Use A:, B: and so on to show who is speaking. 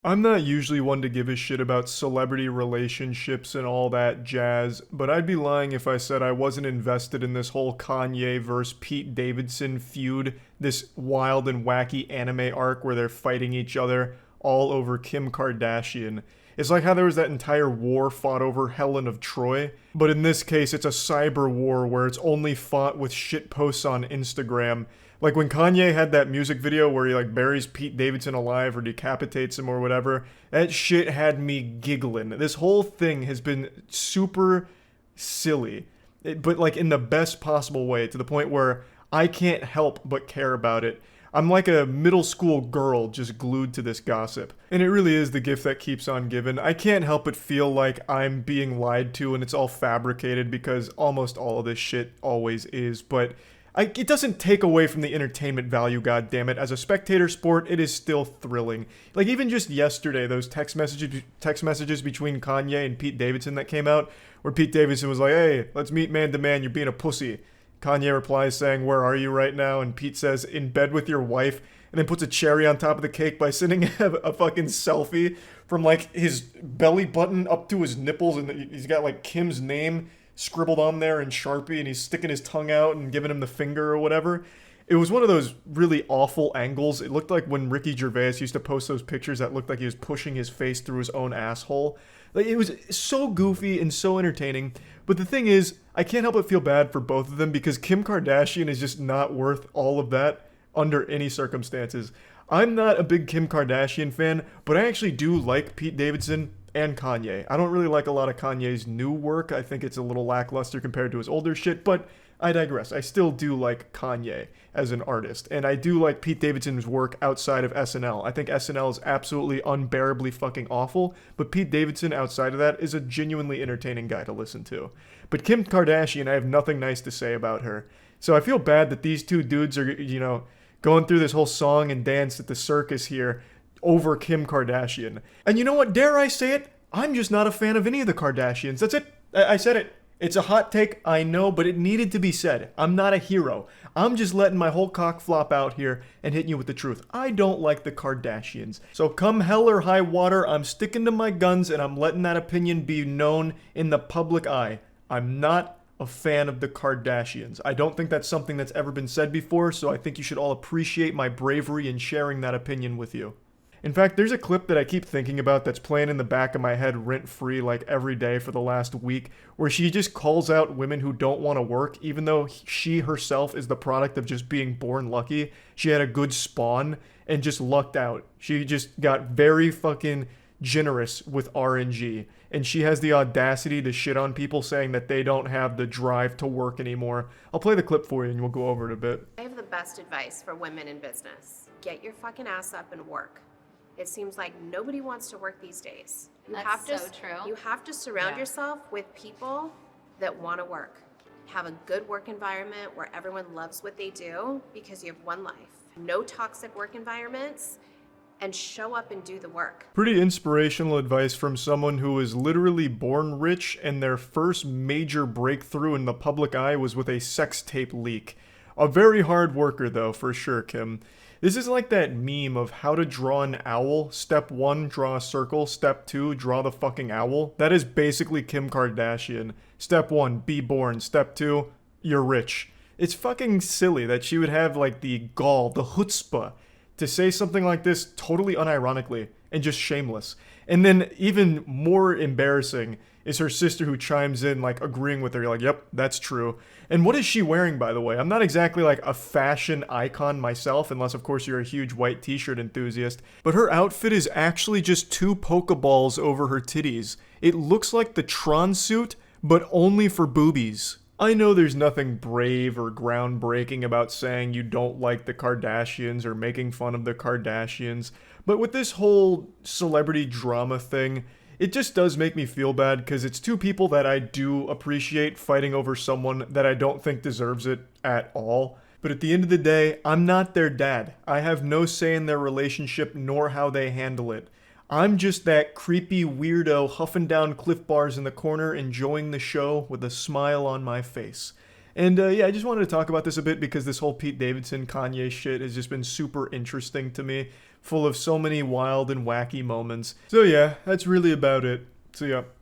A: I'm not usually one to give a shit about celebrity relationships and all that jazz, but I'd be lying if I said I wasn't invested in this whole Kanye versus Pete Davidson feud, this wild and wacky anime arc where they're fighting each other all over Kim Kardashian. It's like how there was that entire war fought over Helen of Troy, but in this case it's a cyber war where it's only fought with shit posts on Instagram. Like when Kanye had that music video where he like buries Pete Davidson alive or decapitates him or whatever, that shit had me giggling. This whole thing has been super silly, but like in the best possible way, to the point where I can't help but care about it. I'm like a middle school girl just glued to this gossip. And it really is the gift that keeps on giving. I can't help but feel like I'm being lied to and it's all fabricated because almost all of this shit always is. But it doesn't take away from the entertainment value, goddammit. As a spectator sport, it is still thrilling. Like even just yesterday, those text messages between Kanye and Pete Davidson that came out, where Pete Davidson was like, "Hey, let's meet man to man, you're being a pussy." Kanye replies saying, "Where are you right now?" And Pete says, "In bed with your wife," and then puts a cherry on top of the cake by sending a fucking selfie from like his belly button up to his nipples, and he's got like Kim's name scribbled on there in Sharpie, and he's sticking his tongue out and giving him the finger or whatever. It was one of those really awful angles. It looked like when Ricky Gervais used to post those pictures that looked like he was pushing his face through his own asshole. Like, it was so goofy and so entertaining. But the thing is, I can't help but feel bad for both of them because Kim Kardashian is just not worth all of that under any circumstances. I'm not a big Kim Kardashian fan, but I actually do like Pete Davidson and Kanye. I don't really like a lot of Kanye's new work. I think it's a little lackluster compared to his older shit, but I digress. I still do like Kanye as an artist, and I do like Pete Davidson's work outside of SNL. I think SNL is absolutely unbearably fucking awful, but Pete Davidson outside of that is a genuinely entertaining guy to listen to. But Kim Kardashian, I have nothing nice to say about her. So I feel bad that these two dudes are, going through this whole song and dance at the circus here over Kim Kardashian. And you know what? Dare I say it? I'm just not a fan of any of the Kardashians. That's it. I said it. It's a hot take, I know, but it needed to be said. I'm not a hero. I'm just letting my whole cock flop out here and hitting you with the truth. I don't like the Kardashians. So come hell or high water, I'm sticking to my guns and I'm letting that opinion be known in the public eye. I'm not a fan of the Kardashians. I don't think that's something that's ever been said before, so I think you should all appreciate my bravery in sharing that opinion with you. In fact, there's a clip that I keep thinking about that's playing in the back of my head rent-free like every day for the last week, where she just calls out women who don't want to work, even though she herself is the product of just being born lucky. She had a good spawn and just lucked out. She just got very fucking generous with RNG, and she has the audacity to shit on people saying that they don't have the drive to work anymore. I'll play the clip for you and we'll go over it a bit.
B: I have the best advice for women in business. Get your fucking ass up and work. It seems like nobody wants to work these days.
C: That's so true.
B: You have to surround yourself with people that want to work. Have a good work environment where everyone loves what they do because you have one life. No toxic work environments, and show up and do the work.
A: Pretty inspirational advice from someone who was literally born rich and their first major breakthrough in the public eye was with a sex tape leak. A very hard worker though, for sure, Kim. This is like that meme of how to draw an owl. Step 1, draw a circle. Step 2, draw the fucking owl. That is basically Kim Kardashian. Step 1, be born. Step 2, you're rich. It's fucking silly that she would have like the gall, the chutzpah, to say something like this totally unironically and just shameless. And then even more embarrassing is her sister who chimes in like agreeing with her, like, yep, that's true. And what is she wearing, by the way? I'm not exactly like a fashion icon myself, unless of course you're a huge white t-shirt enthusiast, but her outfit is actually just 2 Pokeballs over her titties. It looks like the Tron suit, but only for boobies. I know there's nothing brave or groundbreaking about saying you don't like the Kardashians or making fun of the Kardashians, but with this whole celebrity drama thing, it just does make me feel bad because it's 2 people that I do appreciate fighting over someone that I don't think deserves it at all. But at the end of the day, I'm not their dad. I have no say in their relationship nor how they handle it. I'm just that creepy weirdo huffing down Cliff Bars in the corner, enjoying the show with a smile on my face. And yeah, I just wanted to talk about this a bit because this whole Pete Davidson Kanye shit has just been super interesting to me. full of so many wild and wacky moments. So yeah, that's really about it. So yeah.